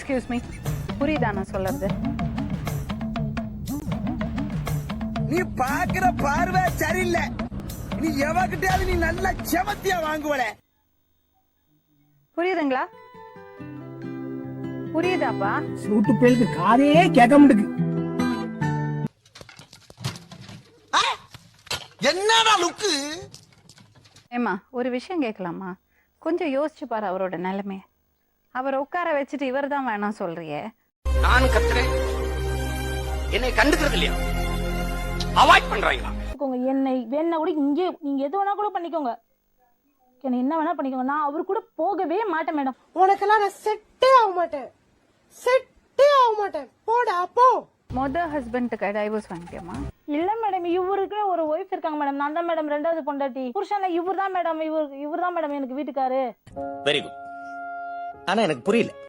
Excuse me, புரியுதா நான் சொல்றது? நீ பாக்குற பார்வை சரியில்லை. நீ எவகிட்டயாவது நீ நல்லா செமத்தியா வாங்குவல. புரியுதுங்களா? புரியுதாப்பா? சூட்டு பேருக்கு காதே கேட்க முடியுது. என்னடா லுக்கு? ஏமா ஒரு விஷயம் கேட்கலாமா? கொஞ்சம் யோசிச்சு பாரு அவரோட நிலைமை. அவரை உட்கார வச்சுட்டு இவர் தான் வேணாம் சொல்றியே. நான் கத்துறேன், என்னை கண்டுக்கிறது இல்லையா? அவாய்ட் பண்றாங்களா? என்ன கூட இங்கே நீங்க எது வேணா கூட பண்ணிக்கோங்க, என்ன என்ன வேணா பண்ணிக்கோங்க, நான் அவர் கூட போகவே மாட்டேன் மேடம். உனக்கெல்லாம் நான் செட்டே ஆக மாட்டேன் போடா போ. ஹஸ்பண்டுக்கு டைவர்ஸ் வாங்கிட்டியாமா? இல்ல மேடம், இவருக்கு ஒரு ஒய்ஃப் இருக்காங்க மேடம். நான் தான் மேடம் ரெண்டாவது பொண்டாட்டி. புருஷன் இவர் தான் மேடம், இவர் தான் மேடம் எனக்கு வீட்டுக்காரு. Very good. ஆனா எனக்கு புரியல.